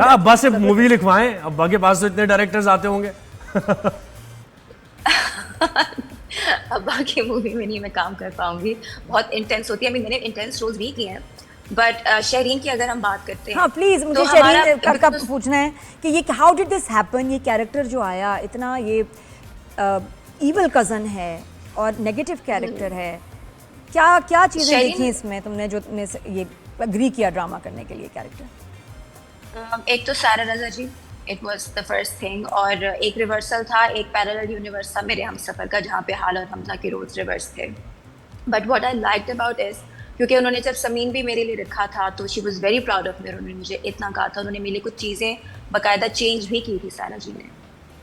अब्बा से मूवी लिखवाएं, अब्बा के पास तो इतने डायरेक्टर्स आते होंगे। अब्बा की मूवी में नहीं मैं काम कर पाऊंगी, बहुत इंटेंस होती है। मैंने इंटेंस रोल्स भी किए हैं, बट शहरीन की अगर हम बात करते हैं हाँ प्लीज तो मुझे हमारा शरीन का पूछना है कि ये हाउ डिड दिस हैपन, ये कैरेक्टर जो आया इतना ये इवल कजन है और नेगेटिव कैरेक्टर है, क्या क्या चीजें देखी इसमें तुमने जो तुमने ये अग्री किया ड्रामा करने के लिए कैरेक्टर? एक तो Sara Raza ji, it was the first thing, और एक रिवर्सल था, एक पैरेलल यूनिवर्स था मेरे हम सफ़र का, जहाँ पे हाल और हमजा के रोल्स रिवर्स थे। But what I liked about is, क्योंकि उन्होंने जब समीन भी मेरे लिए रखा था तो she was very proud of me, उन्होंने मुझे इतना कहा था, उन्होंने मेरे लिए कुछ चीज़ें बाकायदा चेंज भी की थी सारा जी ने।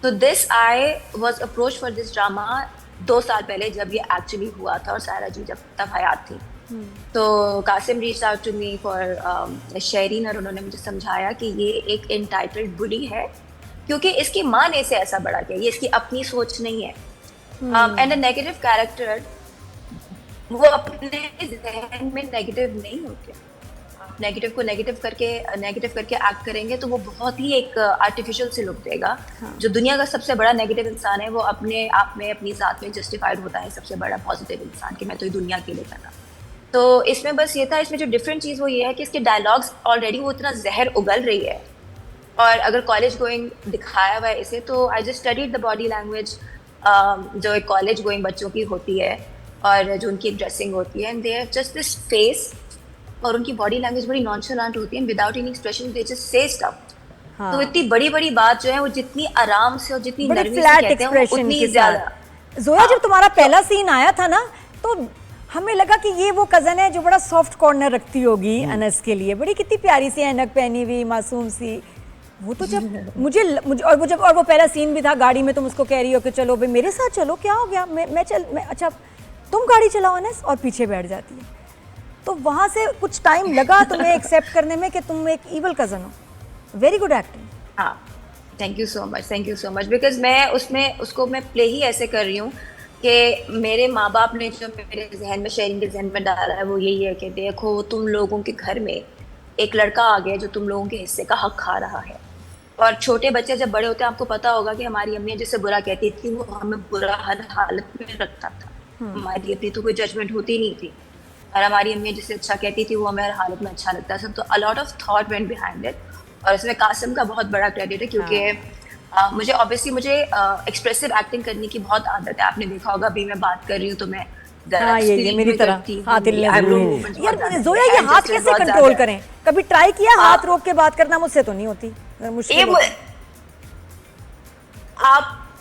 तो this I was approach for this drama 2 साल पहले जब ये एक्चुअली हुआ था, और सारा जी जब तब हयात थी। तो Qasim reach out to me for Shehreen, और उन्होंने मुझे समझाया कि ये एक एंटाइटल्ड बुली है क्योंकि इसकी माँ ने इसे ऐसा बड़ा किया, ये इसकी अपनी सोच नहीं है। एंड अ नेगेटिव कैरेक्टर वो अपने जहन में नेगेटिव नहीं होते, नेगेटिव को नेगेटिव करके एक्ट करेंगे तो वो बहुत ही एक आर्टिफिशियल से लुक देगा। हाँ। जो दुनिया का सबसे बड़ा नेगेटिव इंसान है वो अपने आप में अपनी ज़ात में जस्टिफाइड होता है सबसे बड़ा पॉजिटिव इंसान कि मैं तो ये दुनिया के लिए करना। तो इसमें बस ये था, इसमें जो डिफरेंट चीज़ वो ये है कि इसके डायलॉग्स ऑलरेडी वो इतना जहर उगल रही है, और अगर कॉलेज गोइंग दिखाया हुआ है इसे तो I just studied the body language जो एक कॉलेज गोइंग बच्चों की होती है और जो उनकी ड्रेसिंग होती है, and they have just this face, और उनकी बॉडी लैंग्वेज बड़ी नॉनशलेंट होती है, without any expression they just say stuff. तो इतनी बड़ी बड़ी बात जो है वो जितनी आराम से और जितनी नरमी से कहते हैं उतनी ज्यादा। जोया जब तुम्हारा पहला सीन आया था ना तो हमें लगा कि ये वो कजन है जो बड़ा सॉफ्ट कॉर्नर रखती होगी अनस के लिए, बड़ी कितनी प्यारी सी ऐनक पहनी हुई मासूम सी। वो तो जब मुझे और वो पहला सीन भी था गाड़ी में, तुम उसको कह रही हो कि चलो भाई मेरे साथ चलो, क्या हो गया, मैं अच्छा तुम गाड़ी चलाओ अनस, और पीछे बैठ जाती है। तो वहाँ से कुछ टाइम लगा तुम्हें एक्सेप्ट करने में कि तुम एक इवल कजन हो। Very good acting. हाँ, thank you so much, because मैं उसको मैं प्ले ही ऐसे कर रही हूँ कि मेरे माँ बाप ने जो मेरे जहन में, शहरीन के जहन में डाला है वो यही है कि देखो तुम लोगों के घर में एक लड़का आ गया जो तुम लोगों के हिस्से का हक खा रहा है। और छोटे बच्चे जब बड़े होते हैं आपको पता होगा कि हमारी अम्मियाँ जिससे बुरा कहती थी वो हमें बुरा हर हालत में रखता था, हमारी अपनी तो कोई जजमेंट होती नहीं थी, और हमारी अम्मियाँ जिससे अच्छा कहती थी वो हमें हर हालत में अच्छा लगता था। तो a lot of thought went behind it, और इसमें कासिम का बहुत बड़ा क्रेडिट है क्योंकि मुझे ऑब्वियसली एक्सप्रेसिव एक्टिंग करने की बहुत आदत है। आपने देखा होगा अभी मैं बात कर रही हूँ तो मैं ये मेरी तरह हाथ यार जोया ये हाथ कैसे कंट्रोल करें? कभी ट्राई किया हाथ रोक के बात करना? मुझसे तो नहीं होती, मुश्किल।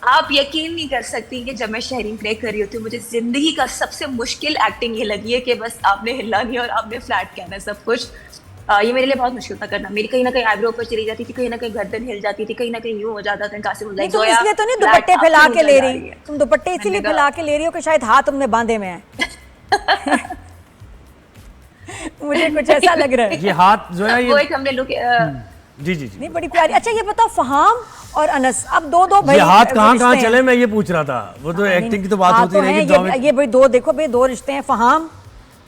आप यकीन नहीं कर सकती कि जब मैं शहरीन प्ले कर रही होती हूँ मुझे जिंदगी का सबसे मुश्किल एक्टिंग ये लगी है कि बस आपने हिलना नहीं और आपने फ्लैट कहना सब कुछ। ये मेरे लिए बहुत मुश्किल था करना। मेरी कहीं ना कहीं आईब्रो ऊपर चली जाती थी, कहीं ना कहीं गर्दन हिल जाती थी, कहीं ना कहीं यूं हो जाता था। कासिम नहीं, तुम इसलिए तो नहीं दुपट्टे फैला के ले रही, तुम दुपट्टे इसीलिए फैला के ले रही हो कि शायद हाथ तुमने बांधे में है। मुझे कुछ ऐसा लग रहा है ये हाथ जो है वो एक हमने लुक जी नहीं बड़ी प्यारी। अच्छा ये बताओ फहाम और अनस अब दो भाई, ये हाथ कहाँ चले मैं ये पूछ रहा था। वो तो एक्टिंग की तो बात होती है, ये भाई दो देखो भाई दो रिश्ते हैं। फहाम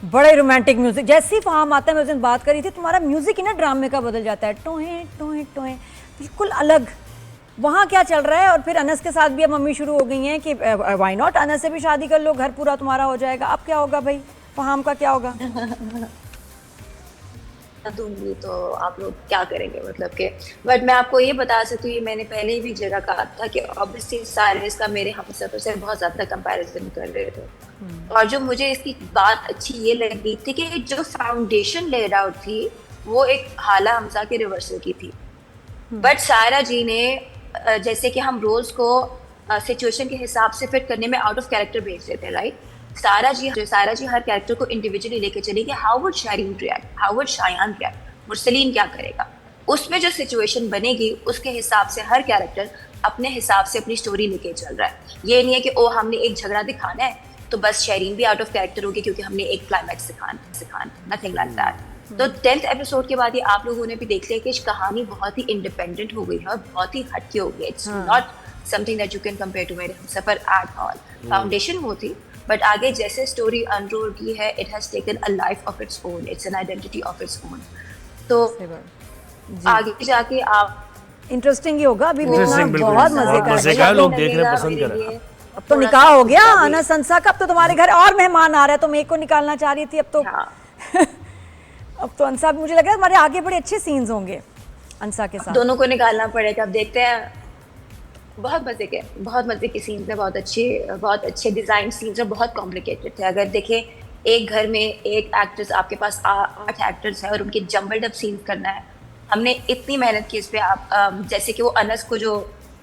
बड़े रोमांटिक म्यूजिक, जैसे ही फहाम आता है मैं उस दिन बात करी थी, तुम्हारा म्यूजिक ही ना ड्रामे का बदल जाता है, टोहे टोहे टोहे बिल्कुल अलग। वहाँ क्या चल रहा है? और फिर अनस के साथ भी अब मम्मी शुरू हो गई हैं कि व्हाई नॉट, अनस से भी शादी कर लो, घर पूरा तुम्हारा हो जाएगा। अब क्या होगा भाई, फहाम का क्या होगा? दूंगी तो आप लोग क्या करेंगे मतलब के। बट मैं आपको ये बता सकती हूँ, ये मैंने पहले ही भी जगह कहा था कि ऑब्वियसली सारे इसका मेरे हमसफर से बहुत ज़्यादा कंपैरिजन कर रहे थे। और जो मुझे इसकी बात अच्छी ये लगी थी कि जो फाउंडेशन लेड आउट थी वो एक हाला हमजा के रिवर्सल की थी। बट सायरा जी ने जैसे कि हम रोल्स को सिचुएशन के हिसाब से फिट करने में आउट ऑफ कैरेक्टर भेज देते हैं, राइट? सायरा जी हर कैरेक्टर को इंडिविजुअली लेके चलेगी। How would Shehreen react, how would Shayan react, Mursaleen क्या करेगा, उसमें जो सिचुएशन बनेगी उसके हिसाब से हर कैरेक्टर अपने हिसाब से अपनी स्टोरी लेके चल रहा है। ये नहीं है कि ओ हमने एक झगड़ा दिखाना है तो बस शहरीन भी आउट ऑफ कैरेक्टर होगी क्योंकि हमने एक क्लाइमैक्स दिखाना, नथिंग लाइक दैट। तो 10th एपिसोड के बाद ये आप लोगों ने भी देख लिया कि इस कहानी बहुत ही इंडिपेंडेंट हो गई है और बहुत ही हटके हो गई है। It's not something that you can compare to Mere Humsafar at all. Foundation वो थी, बट आगे जैसे स्टोरी अनरोल की है, it has taken a life of its own, it's an identity of its own. तो आगे जाके आप इंटरेस्टिंग ही होगा, अभी भी Interesting, इतना बिल्कुल। बहुत मजे बहुत का मजे है। का है, लोग लगेगा देख रहे हैं, पसंद मेरे कर रहे हैं। लिए अब तो थोड़ा निकाह सा हो गया उसका भी- अनस अंसा का, अब तो तुम्हारे घर और मेहमान आ रहे हैं, तुम एक को निकालना चाह रही थी, अब तो हाँ। अब तो अंसा, मुझे लग रहा है हमारे आगे बड़े अच्छे सीन्स होंगे अंसा के साथ। दोनों को निकालना पड़ेगा, अब देखते हैं। बहुत मजे के सीन्स है, बहुत अच्छे डिजाइन सीन्स है, बहुत कॉम्प्लिकेटेड थे। अगर देखें, एक घर में एक एक्ट्रेस, आपके पास 8 एक्टर्स हैं और उनके जम्बल्ड अप सीन्स करना है। हमने इतनी मेहनत की इस पे। आप जैसे कि वो अनस को जो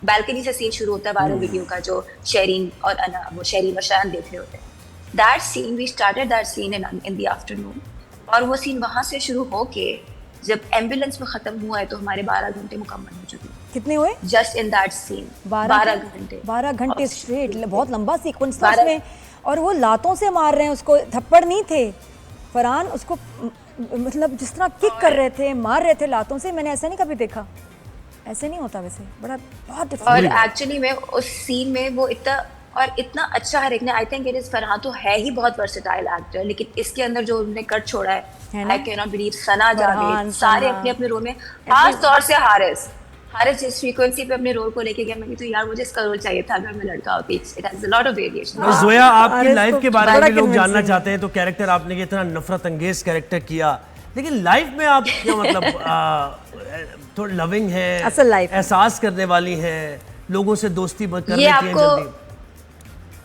बालकनी से सीन शुरू होता है वायरल वीडियो का, जो शेरीन और शायान देख रहे होते हैं, that scene we started that scene in the afternoon, और वो सीन वहां से शुरू होके जब एम्बुलेंस में खत्म हुआ है तो हमारे 12 घंटे मुकम्मल हो चुके हैं कितने हुए? Just in that scene. 12 घंटे 12 घंटे स्ट्रेट, बहुत लंबा सीक्वेंस था 12 उसमें। और वो लातों से मार रहे हैं उसको, थप्पड़ नहीं थे फरहान, उसको मतलब जिस तरह किक कर रहे थे, मार रहे थे लातों से। मैंने ऐसा नहीं कभी देखा, ऐसे नहीं होता वैसे, बहुत और डिफरेंट। एक्चुअली में उस सीन में वो इतना अच्छा हर एक ने, I think it is, Farhan तो है ही बहुत वर्सेटाइल एक्टर, लेकिन इसके अंदर जो उन्होंने कट छोड़ा है, आई कैन नॉट बिलीव। सना फरहान, जावेद सारे सना। अपने अपने रोल में, खास तौर से हारिस जिस फ्रीक्वेंसी पे अपने रोल को लेके गया, मैं तो यार मुझे इसका रोल चाहिए था अगर मैं लड़का होती। It has a lot of variation. बस जोया, आपकी अरे लाइफ इसको के बारे बड़ा में लोग जानना convincing चाहते हैं, तो कैरेक्टर आपने ये इतना नफरत अंगेज कैरेक्टर किया, लेकिन लाइफ में आप क्या मतलब थोड़ी लविंग है, असल लाइफ एहसास करने वाली हैं, लोगों से दोस्ती कर ये लेती हैं आपको जल्दी।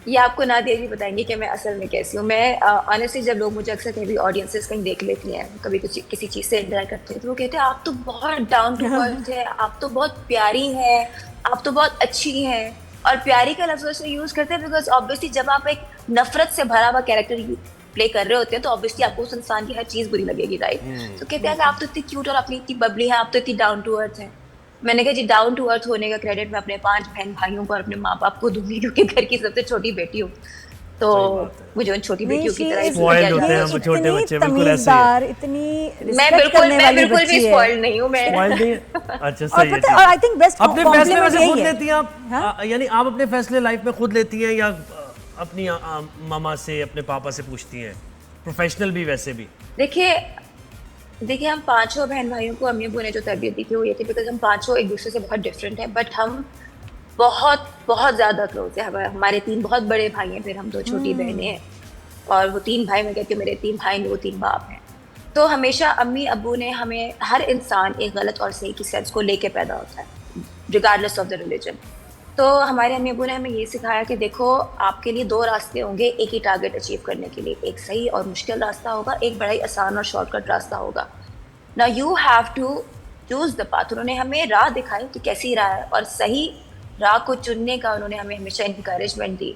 ये आपको ना दे भी बताएंगे कि मैं असल में कैसी हूँ। मैं ऑनेस्टली, जब लोग मुझे अक्सर कभी ऑडियंसेस कहीं देख लेती हैं, कभी कुछ किसी चीज़ से इंटरेक्ट करते हैं, तो वो कहते हैं आप तो बहुत डाउन टू अर्थ है, आप तो बहुत प्यारी हैं, आप तो बहुत अच्छी हैं। और प्यारी का लफ्ज़ से यूज़ करते हैं बिकॉज ऑब्वियसली जब आप एक नफरत से भरा हुआ कैरेक्टर प्ले कर रहे होते हैं तो ऑब्वियसली आपको उस इंसान की हर चीज़ बुरी लगेगी, राइट? तो कहते हैं कि आप तो इतनी क्यूट और अपनी इतनी बबली हैं, आप तो इतनी डाउन टू अर्थ हैं। मैंने कहा जी, डाउन टू अर्थ होने का क्रेडिट मैं अपने 5 बहन भाइयों को और अपने माँ बाप को दूंगी, क्योंकि घर की सबसे छोटी बेटी हूँ। तो मुझे उन छोटी बेटियों की तरह Spoiled होते हैं हम छोटे बच्चे, बिल्कुल ऐसे ही है। इतनी मैं बिल्कुल भी स्पॉइल्ड नहीं हूँ। मैं Spoiled नहीं है? अच्छा, और सही है, पता है, ठीक और है। आई थिंक बेस्ट अपने फैसले वैसे खुद है। लेती हैं आप? हाँ? यानी आप अपने फैसले लाइफ में खुद लेती हैं या अपनी मामा से, अपने पापा से पूछती हैं? प्रोफेशनल भी, वैसे भी? देखिए हम 5 बहन भाइयों को अम्मी अब्बू ने जो तरबियत दी थी वो ये थी, बिकॉज हम 5 एक दूसरे से बहुत डिफरेंट हैं, बट हम बहुत ज़्यादा क्लोज है। हमारे 3 बहुत बड़े भाई हैं, फिर हम 2 छोटी बहनें हैं, और वो 3 भाई, मैं कहती हूँ मेरे 3 भाई हैं, वो 3 बाप हैं। तो हमेशा अम्मी अब्बू ने हमें, हर इंसान एक गलत और सही की सेंस को लेके पैदा होता है, रिगार्डलेस ऑफ द रिलीजन। तो हमारे अम्मी अब्बू ने हमें ये सिखाया कि देखो, आपके लिए 2 रास्ते होंगे एक ही टारगेट अचीव करने के लिए, एक सही और मुश्किल रास्ता होगा, एक बड़ा ही आसान और शॉर्टकट रास्ता होगा। Now you have to choose the path. उन्होंने हमें राह दिखाई कि कैसी राह है, और सही राह को चुनने का उन्होंने हमें हमेशा इनकरेजमेंट दी।